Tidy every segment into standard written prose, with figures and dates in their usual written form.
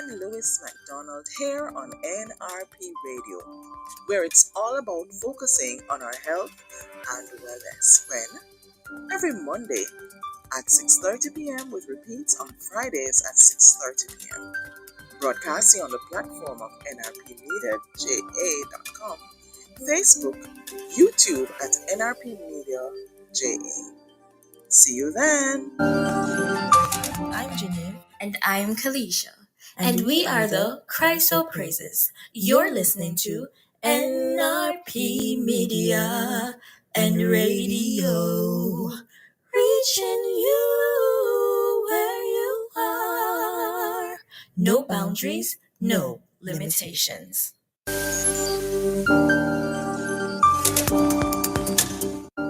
Lillian Lewis McDonald here on NRP Radio, where it's all about focusing on our health and wellness. When? Every Monday at 6:30 p.m. with repeats on Fridays at 6:30 p.m. Broadcasting on the platform of nrpmediaja.com, Facebook, YouTube at nrpmediaja. See you then. I'm Janine. And I'm Kalisha. And we are the Chryso Praises. You're listening to NRP Media and Radio. Reaching you where you are. No boundaries, no limitations.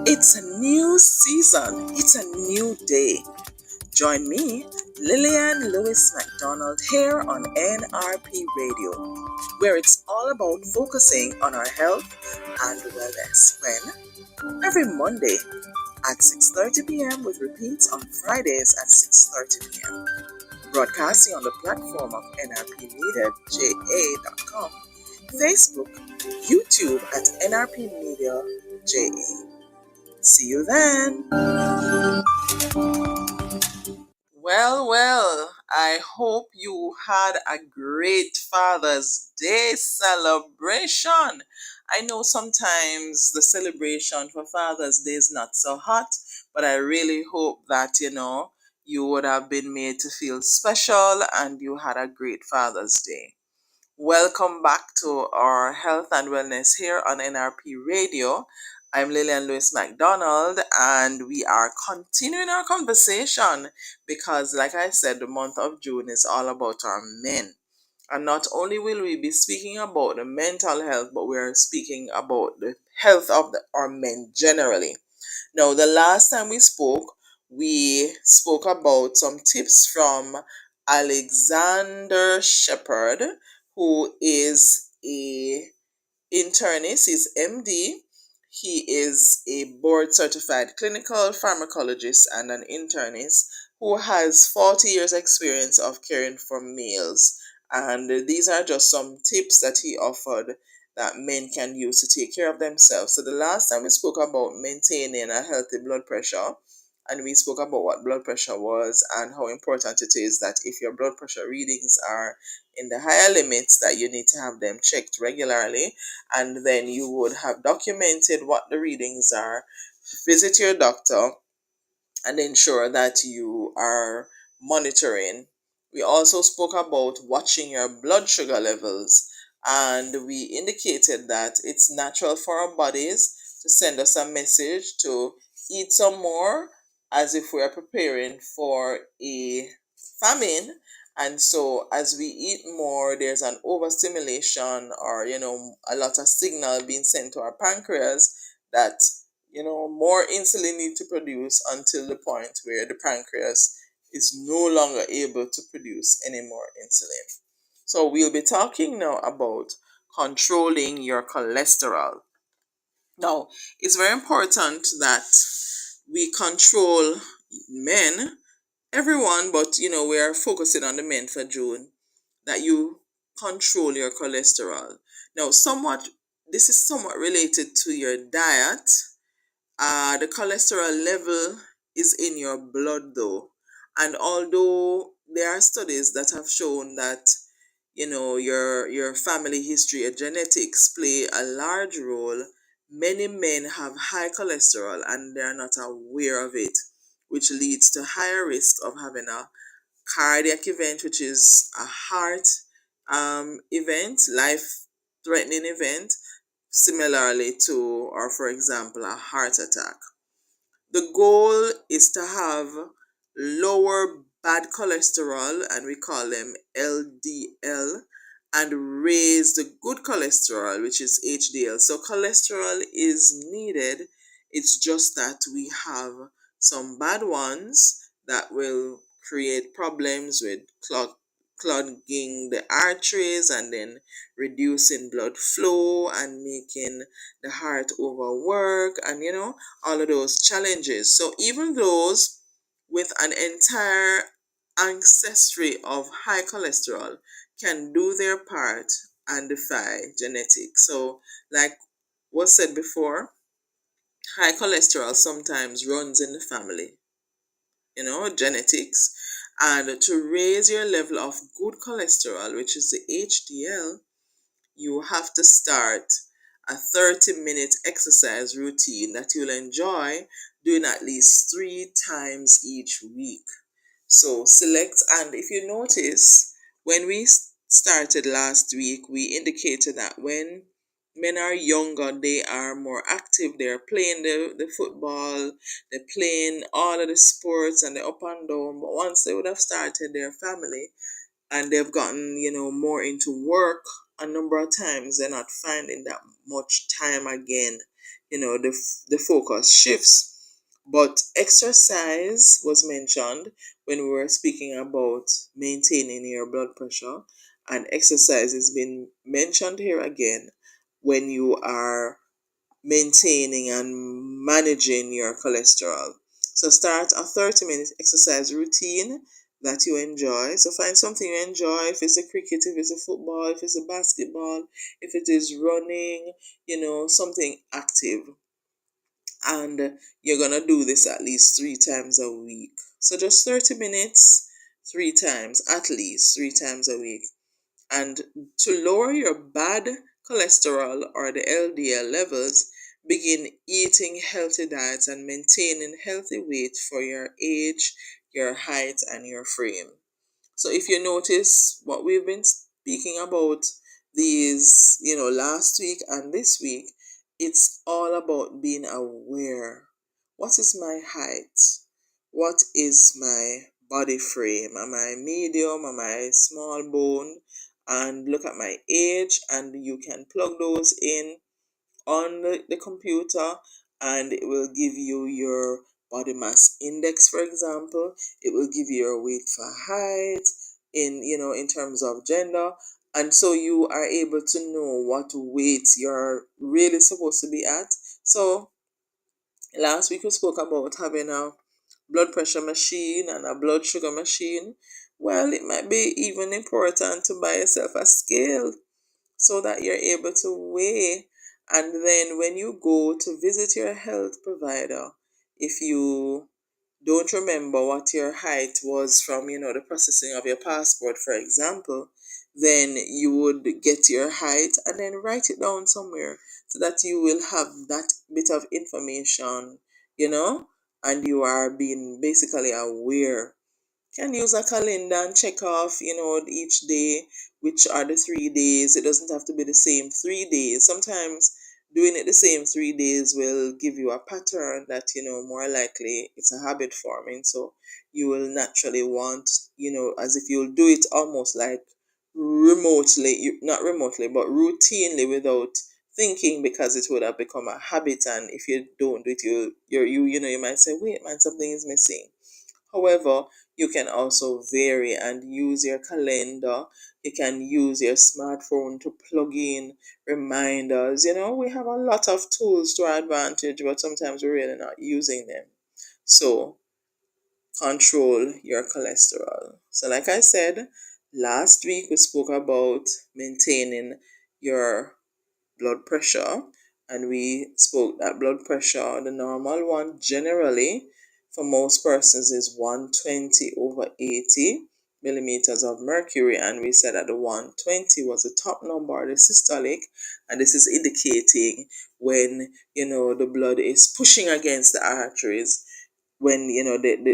It's a new season. It's a new day. Join me, Lillian Lewis McDonald, here on NRP Radio, where it's all about focusing on our health and wellness. When? Every Monday at 6:30 p.m. with repeats on Fridays at 6:30 p.m. Broadcasting on the platform of nrpmediaja.com, Facebook, YouTube at nrpmediaja. See you then. Well, I hope you had a great Father's Day celebration. I know sometimes the celebration for Father's Day is not so hot, but I really hope that, you would have been made to feel special and you had a great Father's Day. Welcome back to our health and wellness here on NRP Radio. I'm Lillian Lewis McDonald, and we are continuing our conversation because, like I said, the month of June is all about our men. And not only will we be speaking about the mental health, but we are speaking about the health of our men generally. Now, the last time we spoke about some tips from Alexander Shepard, who is a internist, he's MD. He is a board certified clinical pharmacologist and an internist who has 40 years experience of caring for males. And these are just some tips that he offered that men can use to take care of themselves. So the last time we spoke about maintaining a healthy blood pressure, and we spoke about what blood pressure was and how important it is that if your blood pressure readings are in the higher limits, that you need to have them checked regularly, and then you would have documented what the readings are, visit your doctor, and ensure that you are monitoring. We also spoke about watching your blood sugar levels, and we indicated that it's natural for our bodies to send us a message to eat some more as if we are preparing for a famine. And so as we eat more, there's an overstimulation or, a lot of signal being sent to our pancreas that more insulin need to produce until the point where the pancreas is no longer able to produce any more insulin. So we'll be talking now about controlling your cholesterol. Now, it's very important that we control men, everyone, but we are focusing on the men for June, that you control your cholesterol. Now, this is somewhat related to your diet. The cholesterol level is in your blood though. And although there are studies that have shown that, your family history and genetics play a large role, many men have high cholesterol and they're not aware of it, which leads to higher risk of having a cardiac event, which is a heart event, life-threatening event, similarly to, or for example, a heart attack. The goal is to have lower bad cholesterol, and we call them LDL, and raise the good cholesterol, which is HDL. So cholesterol is needed. It's just that we have some bad ones that will create problems with clogging the arteries and then reducing blood flow and making the heart overwork and all of those challenges. So even those with an entire ancestry of high cholesterol can do their part and defy genetics. So, like was said before, high cholesterol sometimes runs in the family, genetics. And to raise your level of good cholesterol, which is the HDL, you have to start a 30-minute exercise routine that you'll enjoy doing at least 3 times each week. So select, and if you notice, when we started last week, we indicated that when men are younger, they are more active. They're playing the football, they're playing all of the sports and the up and down. But once they would have started their family, and they've gotten more into work, a number of times they're not finding that much time again. The focus shifts. But exercise was mentioned when we were speaking about maintaining your blood pressure, and exercise has been mentioned here again when you are maintaining and managing your cholesterol. So start a 30-minute exercise routine that you enjoy. So find something you enjoy. If it's a cricket, if it's a football, if it's a basketball, if it is running, something active. And you're gonna do this at least 3 times a week. So just 30 minutes, 3 times, at least 3 times a week. And to lower your bad cholesterol or the LDL levels, begin eating healthy diets and maintaining healthy weight for your age, your height, and your frame. So if you notice what we've been speaking about these, last week and this week, it's all about being aware. What is my height? What is my body frame? Am I medium? Am I small bone? And look at my age, and you can plug those in on the computer, and it will give you your body mass index, for example. It will give you your weight for height in terms of gender, and so you are able to know what weight you're really supposed to be at. So last week we spoke about having a blood pressure machine and a blood sugar machine. Well, it might be even important to buy yourself a scale so that you're able to weigh. And then when you go to visit your health provider, if you don't remember what your height was from, the processing of your passport, for example, then you would get your height and then write it down somewhere so that you will have that bit of information, and you are being basically aware. Can use a calendar and check off, each day, which are the 3 days. It doesn't have to be the same 3 days. Sometimes doing it the same 3 days will give you a pattern that, more likely it's a habit forming. So you will naturally want, as if you'll do it almost like remotely, not remotely, but routinely without thinking, because it would have become a habit. And if you don't do it, you might say, wait, man, something is missing. However, you can also vary and use your calendar. You can use your smartphone to plug in reminders. We have a lot of tools to our advantage, but sometimes we're really not using them. So, control your cholesterol. So, like I said, last week we spoke about maintaining your blood pressure, and we spoke that blood pressure, the normal one generally for most persons is 120 over 80 millimeters of mercury, and we said that the 120 was the top number, the systolic, and this is indicating when the blood is pushing against the arteries, when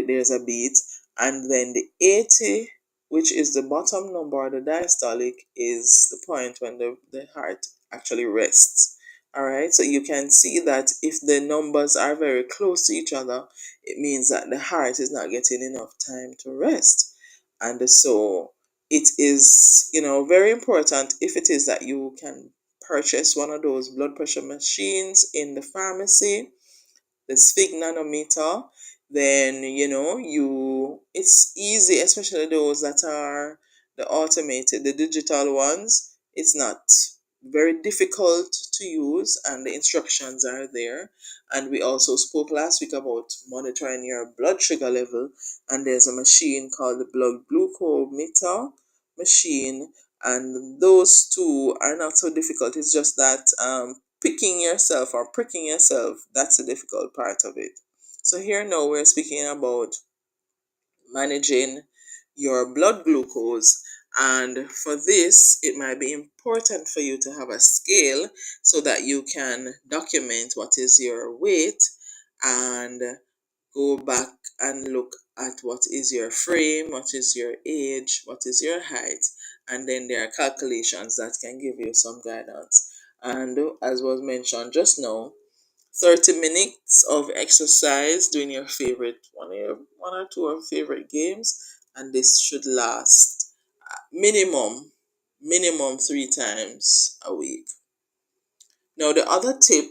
there's a beat. And then the 80, which is the bottom number, the diastolic, is the point when the heart actually rests. All right, so you can see that if the numbers are very close to each other, it means that the heart is not getting enough time to rest. And so it is very important, if it is that you can purchase one of those blood pressure machines in the pharmacy, the sphygmanometer, then it's easy, especially those that are the automated, the digital ones. It's not very difficult to use, and the instructions are there. And we also spoke last week about monitoring your blood sugar level, and there's a machine called the blood glucometer machine, And those two are not so difficult. It's just that picking yourself or pricking yourself, that's the difficult part of it. So here now we're speaking about managing your blood glucose. And for this, it might be important for you to have a scale so that you can document what is your weight and go back and look at what is your frame, what is your age, what is your height, and then there are calculations that can give you some guidance. And as was mentioned just now, 30 minutes of exercise doing your favorite one or two of favorite games, and this should last minimum 3 times a week. Now the other tip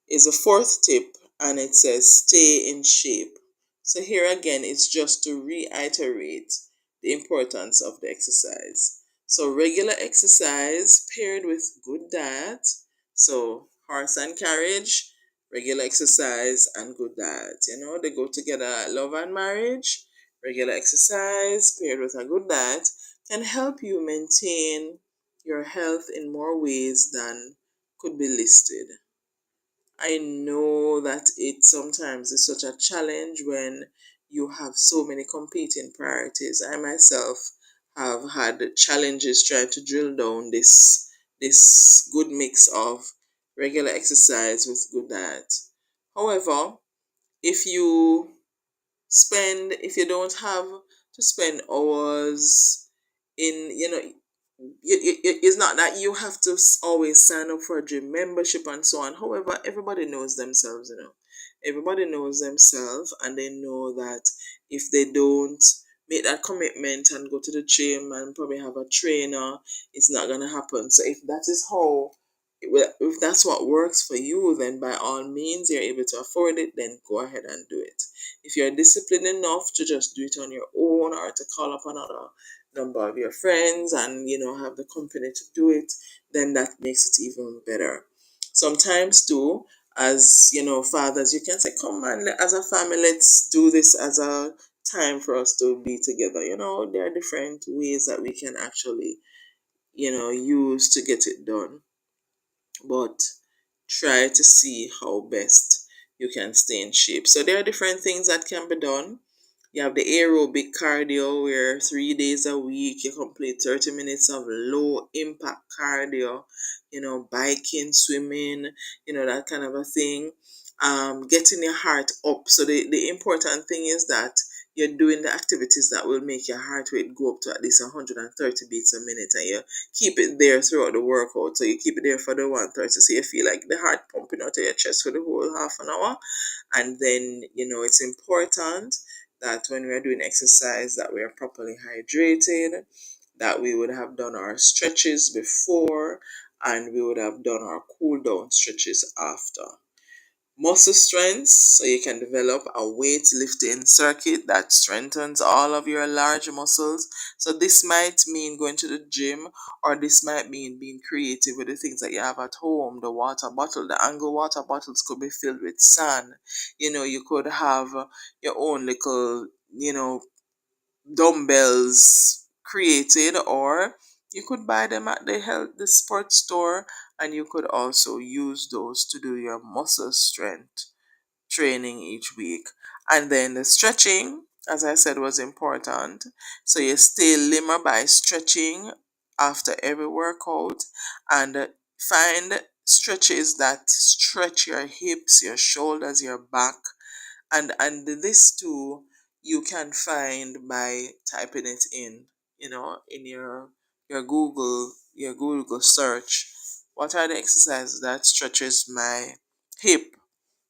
is a fourth tip, and it says stay in shape. So here again, it's just to reiterate the importance of the exercise. So regular exercise paired with good diet. So horse and carriage, regular exercise and good diet. They go together. Love and marriage, regular exercise paired with a good diet can help you maintain your health in more ways than could be listed. I know that it sometimes is such a challenge when you have so many competing priorities. I myself have had challenges trying to drill down this good mix of regular exercise with good diet. However, if you if you don't have to spend hours in, it's not that you have to always sign up for a gym membership and so on. However, everybody knows themselves. Everybody knows themselves, and they know that if they don't make that commitment and go to the gym and probably have a trainer, it's not going to happen. So if that is how if that's what works for you, then by all means you're able to afford it, then go ahead and do it. If you're disciplined enough to just do it on your own, or to call up another number of your friends and have the company to do it, then that makes it even better. Sometimes too, as fathers, you can say, come on, as a family, let's do this as a time for us to be together. There are different ways that we can actually use to get it done, but try to see how best you can stay in shape. So there are different things that can be done. You have the aerobic cardio, where 3 days a week you complete 30 minutes of low impact cardio, biking, swimming, that kind of a thing. Getting your heart up. So the important thing is that you're doing the activities that will make your heart rate go up to at least 130 beats a minute, and you keep it there throughout the workout. So you keep it there for the 130, so you feel like the heart pumping out of your chest for the whole half an hour. And then it's important that when we are doing exercise, that we are properly hydrated, that we would have done our stretches before, and we would have done our cool down stretches after. Muscle strength, so you can develop a weightlifting circuit that strengthens all of your large muscles. So this might mean going to the gym, or this might mean being creative with the things that you have at home. The water bottle, the angle water bottles could be filled with sand. You could have your own little dumbbells created, or you could buy them at the sports store, and you could also use those to do your muscle strength training each week. And then the stretching, as I said, was important. So you stay limber by stretching after every workout, and find stretches that stretch your hips, your shoulders, your back. And this too you can find by typing it in your Google search. What are the exercises that stretches my hip,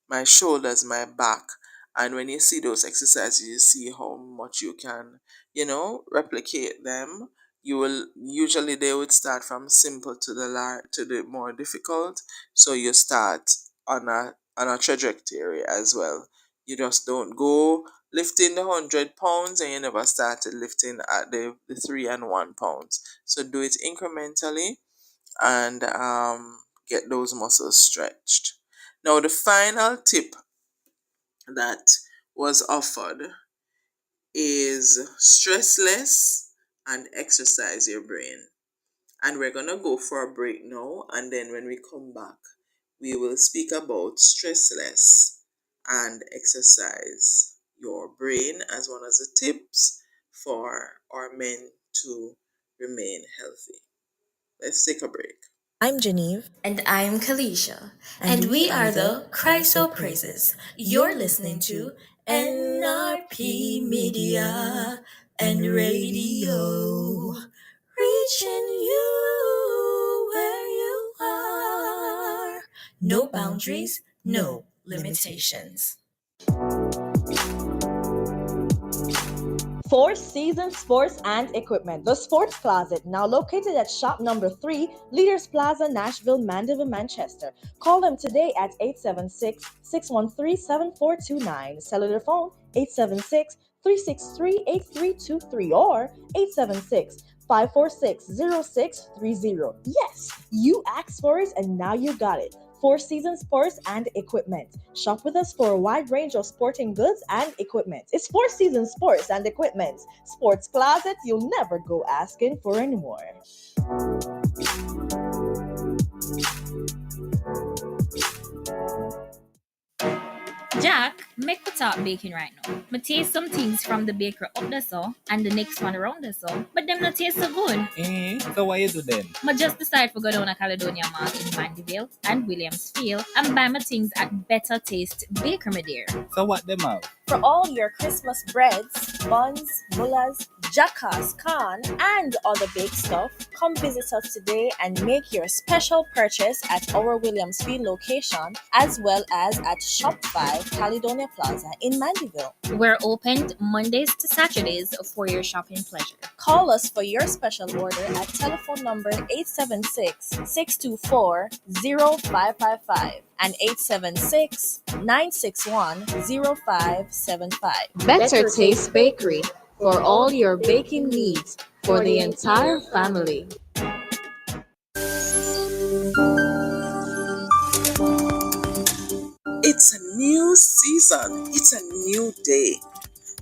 my shoulders, my back? And when you see those exercises, you see how much you can, replicate them. You will usually they would start from simple to the more difficult. So you start on a trajectory as well. You just don't go lifting the 100 pounds and you never started lifting at the 3 and 1 pounds. So do it incrementally, and get those muscles stretched. Now, the final tip that was offered is stress less and exercise your brain. And we're going to go for a break now. And then when we come back, we will speak about stressless and exercise your brain as one of the tips for our men to remain healthy. Let's take a break. I'm Genevieve. And I'm Kalisha. And we are the Chryso Praises. You're listening to NRP Media and Radio. Reaching you where you are. No boundaries, no limitations. Four Seasons Sports and Equipment, the Sports Closet, now located at shop number 3, Leaders Plaza, Nashville, Mandeville, Manchester. Call them today at 876-613-7429. Cellular phone 876-363-8323 or 876-546-0630. Yes, you asked for it and now you got it. Four Seasons Sports and Equipment. Shop with us for a wide range of sporting goods and equipment. It's Four Seasons Sports and Equipment. Sports Closet, you'll never go asking for anymore. Jack, make we talk baking right now. Me taste some things from the bakery up there so, and the next one around there so, but them not taste so good. So what you do then? Me just decide to go down to Caledonia Mart in Mandeville and Williamsfield and buy my things at Better Taste Bakery, my dear. So what them have? For all your Christmas breads, buns, mullahs, jackas, khan, and other baked stuff, come visit us today and make your special purchase at our Williamsfield location as well as at Shop 5 Caledonia Plaza in Mandeville. We're opened Mondays to Saturdays for your shopping pleasure. Call us for your special order at telephone number 876-624-0555 and 876-961-0575. Better Taste Bakery for all your baking needs for the entire family. It's a new season. It's a new day.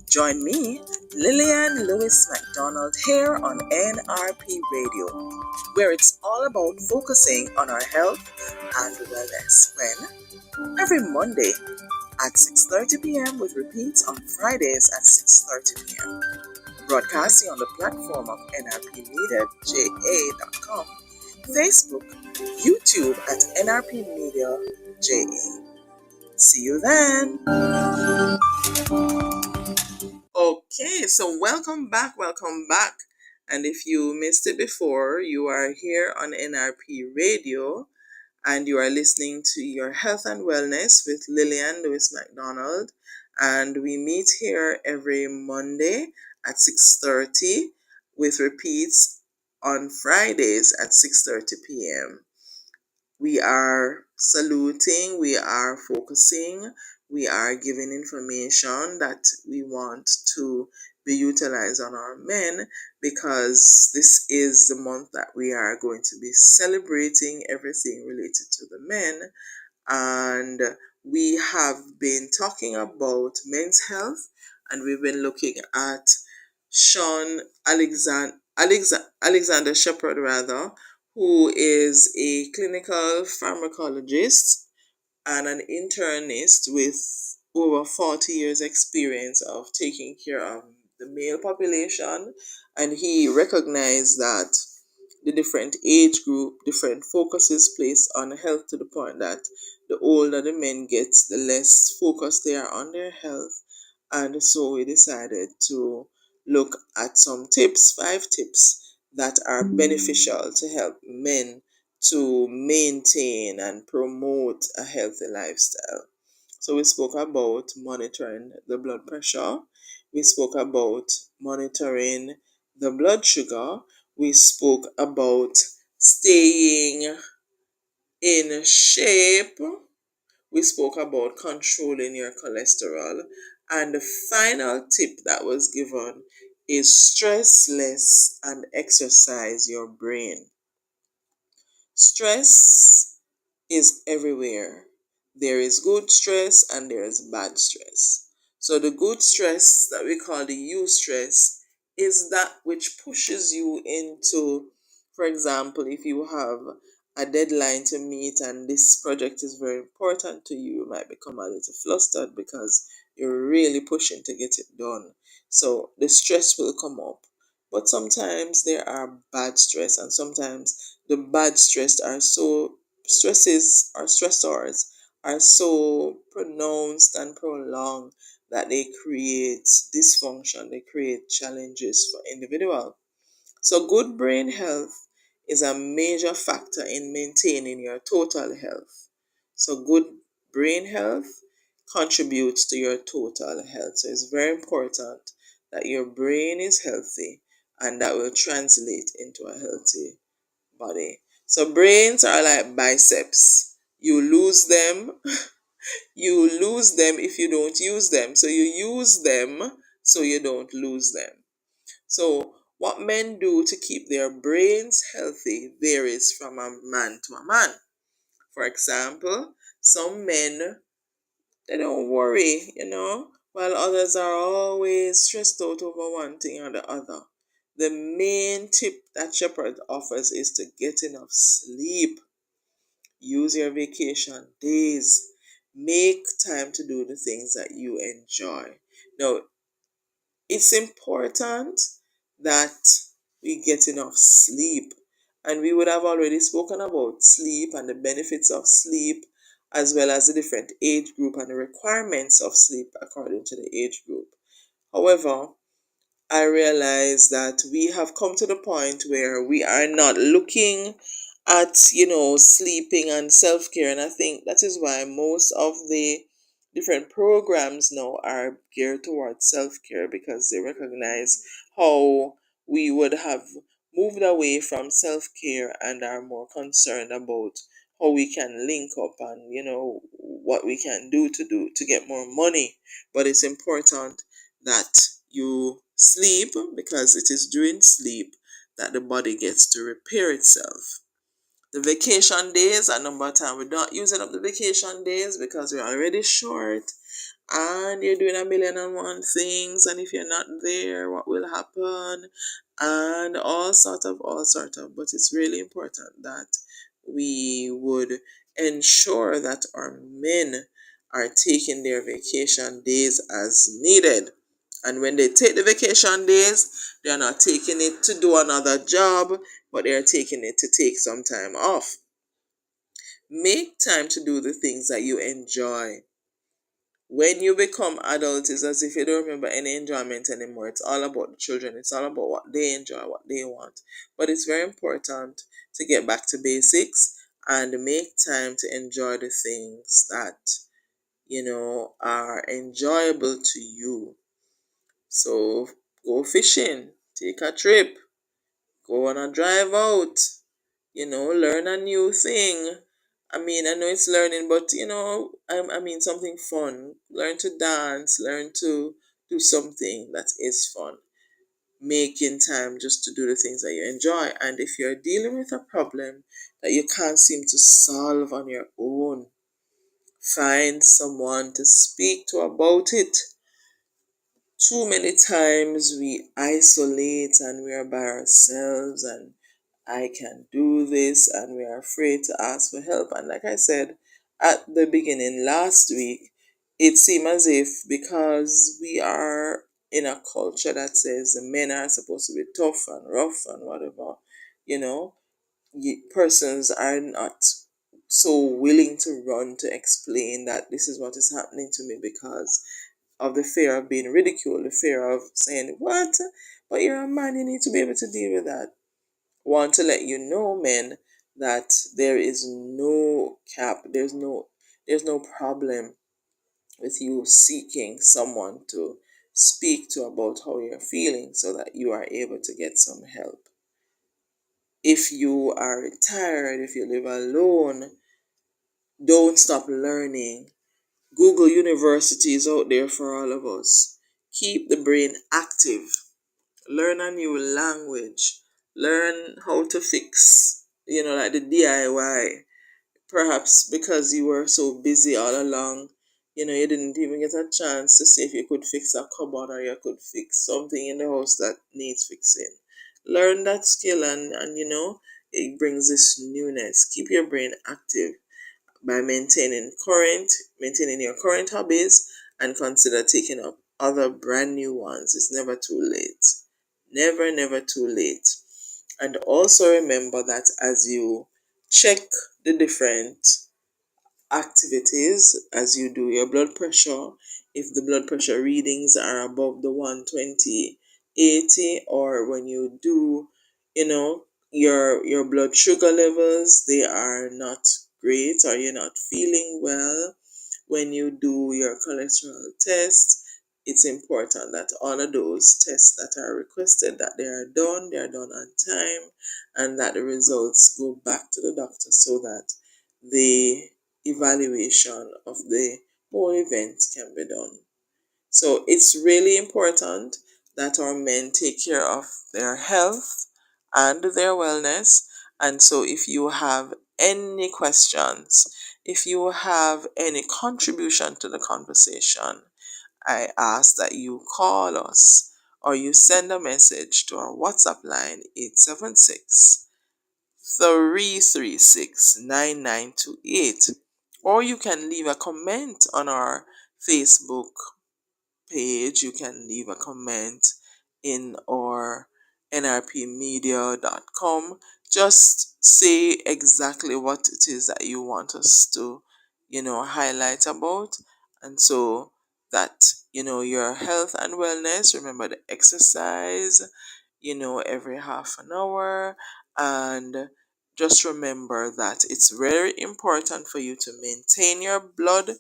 Join me, Lillian Lewis McDonald, here on NRP Radio, where it's all about focusing on our health and wellness. When? Every Monday at 6:30 p.m. with repeats on Fridays at 6:30 p.m. Broadcasting on the platform of nrpmediaja.com, Facebook, YouTube at nrpmediaja. See you then. Okay, so welcome back. And if you missed it before, you are here on NRP Radio and you are listening to Your Health and Wellness with Lillian Lewis McDonald. And we meet here every Monday at 6:30 with repeats on Fridays at 6:30 p.m. We are saluting, we are focusing, we are giving information that we want to be utilized on our men because this is the month that we are going to be celebrating everything related to the men. And we have been talking about men's health and we've been looking at Sean Alexander Shepherd rather, who is a clinical pharmacologist and an internist with over 40 years experience of taking care of the male population, and he recognized that the different age group, different focuses placed on health to the point that the older the men get, the less focused they are on their health. And so we decided to look at some tips, 5 tips that are beneficial to help men to maintain and promote a healthy lifestyle. So we spoke about monitoring the blood pressure. We spoke about monitoring the blood sugar. We spoke about staying in shape. We spoke about controlling your cholesterol. And the final tip that was given is stress less and exercise your brain. Stress is everywhere. There is good stress and there is bad stress. So the good stress that we call the eustress is that which pushes you into For example, if you have a deadline to meet and this project is very important to you, you might become a little flustered because you're really pushing to get it done. So the stress will come up. But sometimes there are bad stress, and sometimes the bad stress are so stresses or stressors are so pronounced and prolonged that they create dysfunction, they create challenges for individual. So good brain health is a major factor in maintaining your total health. So good brain health contributes to your total health. So it's very important that your brain is healthy, and that will translate into a healthy body. So brains are like biceps. You lose them, you lose them if you don't use them. So you use them so you don't lose them. So, what men do to keep their brains healthy varies from a man to a man. For example, some men, they don't worry, while others are always stressed out over one thing or the other. The main tip that Shepherd offers is to get enough sleep. Use your vacation days. Make time to do the things that you enjoy. Now, it's important that we get enough sleep. And we would have already spoken about sleep and the benefits of sleep, as well as the different age group and the requirements of sleep according to the age group. However, I realize that we have come to the point where we are not looking at, sleeping and self care. And I think that is why most of the different programs now are geared towards self care, because they recognize how we would have moved away from self care and are more concerned about how we can link up and, what we can do to get more money. But it's important that you sleep, because it is during sleep that the body gets to repair itself. The vacation days, a number of time we're not using up the vacation days because we're already short and you're doing a million and one things, and if you're not there, what will happen, and all sort of. But it's really important that we would ensure that our men are taking their vacation days as needed. And when they take the vacation days, they're not taking it to do another job, but they're taking it to take some time off. Make time to do the things that you enjoy. When you become adult, it's as if you don't remember any enjoyment anymore. It's all about the children. It's all about what they enjoy, what they want. But it's very important to get back to basics and make time to enjoy the things that, are enjoyable to you. So go fishing, take a trip, go on a drive out, learn a new thing. I know it's learning, but I mean something fun. Learn to dance, learn to do something that is fun. Making time just to do the things that you enjoy. And if you're dealing with a problem that you can't seem to solve on your own, find someone to speak to about it. Too many times we isolate and we are by ourselves, and I can do this, and we are afraid to ask for help. And like I said at the beginning last week, it seemed as if because we are in a culture that says the men are supposed to be tough and rough and whatever, you know, persons are not so willing to run to explain that this is what is happening to me because of the fear of being ridiculed, the fear of saying, "What? But you're a man, you need to be able to deal with that." Want to let you know, men, that there is no cap, there's no problem with you seeking someone to speak to about how you're feeling so that you are able to get some help. If you are retired, if you live alone, don't stop learning. Google University is out there for all of us. Keep the brain active. Learn a new language. Learn how to fix, like the DIY. Perhaps because you were so busy all along, you didn't even get a chance to see if you could fix a cupboard or you could fix something in the house that needs fixing. learn that skill, and it brings this newness. Keep your brain active by maintaining your current hobbies, and consider taking up other brand new ones. It's never too late. Never too late. And also remember that as you check the different activities, as you do your blood pressure, if the blood pressure readings are above the 120/80, or when you do your blood sugar levels, they are not great, or you're not feeling well, when you do your cholesterol test, it's important that all of those tests that are requested, that they are done on time, and that the results go back to the doctor, so that the evaluation of the whole event can be done. So it's really important that our men take care of their health and their wellness. And so if you have any questions, if you have any contribution to the conversation, I ask that you call us or you send a message to our WhatsApp line 876-336-9928, or you can leave a comment on our Facebook page. You can leave a comment in our nrpmedia.com. Just say exactly what it is that you want us to highlight about, and so that your health and wellness. Remember the exercise every half an hour, and just remember that it's very important for you to maintain your blood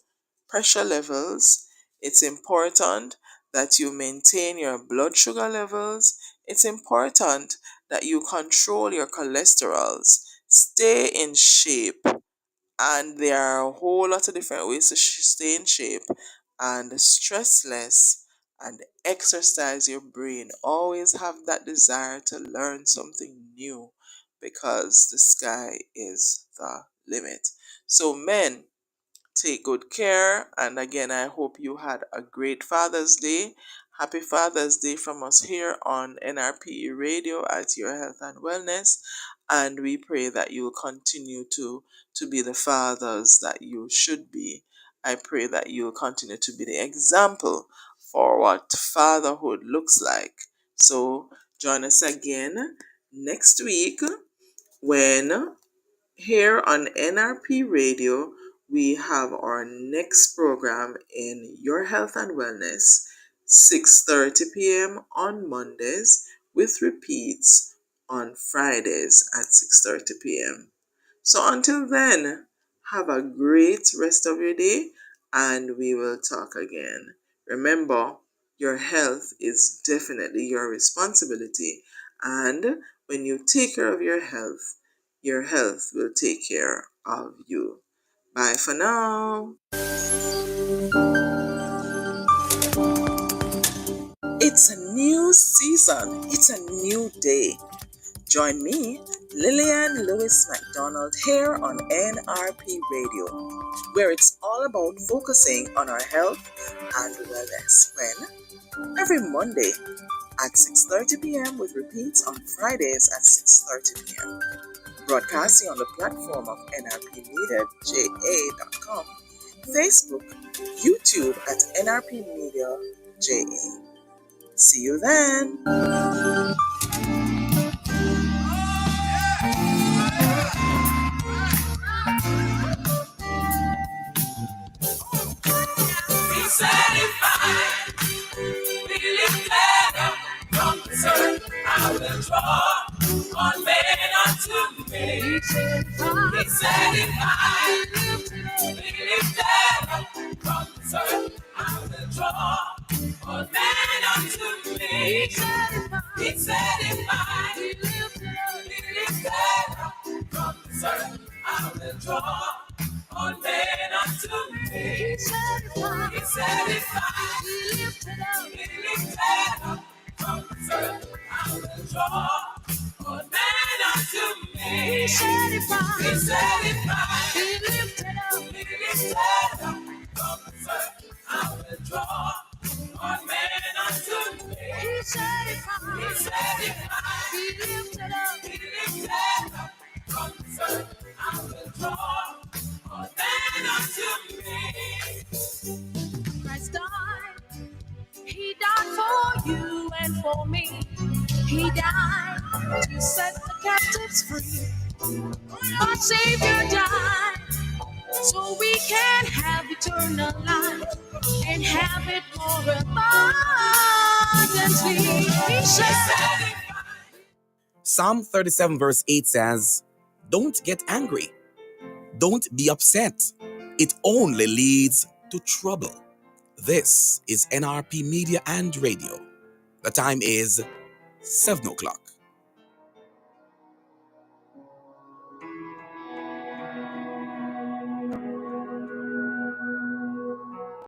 pressure levels. It's important that you maintain your blood sugar levels. It's important that you control your cholesterols. Stay in shape, and there are a whole lot of different ways to stay in shape and stress less and exercise your brain. Always have that desire to learn something new, because the sky is the limit. So, men, take good care. And again, I hope you had a great Father's Day. Happy Father's Day from us here on NRPE Radio at Your Health and Wellness. And we pray that you'll continue to be the fathers that you should be. I pray that you'll continue to be the example for what fatherhood looks like. So join us again next week, when here on NRP Radio, we have our next program in Your Health and Wellness, 6:30 p.m. on Mondays, with repeats on Fridays at 6:30 p.m. So until then, have a great rest of your day, and we will talk again. Remember, your health is definitely your responsibility, and when you take care of your health will take care of you. Bye for now. It's a new season, it's a new day. Join me, Lillian Lewis McDonald, here on NRP Radio, where it's all about focusing on our health and wellness. When? Every Monday at 6:30 p.m. with repeats on Fridays at 6:30 p.m. Broadcasting on the platform of nrpmediaja.com, Facebook, YouTube at nrpmediaja. See you then. Be satisfied, be lifted up from the earth. I will draw all men unto me. Be satisfied, be lifted up from the earth. I will draw all men unto me. Be satisfied, be lifted up from the earth. I will draw all men unto me. Be satisfied, be lifted up from the earth. I will draw all men unto me. Be satisfied, be lifted up from the earth. I will draw all men unto me. He said it fine. He said it fine. He lifted up. He lifted up from the earth. I will draw all men unto me. Christ died. He died for you and for me. He died to set the captives free. Our Savior died so we can have eternal life and have it more abundantly. He said, Psalm 37 verse 8 says, "Don't get angry. Don't be upset. It only leads to trouble." This is NRP Media and Radio. The time is 7 o'clock.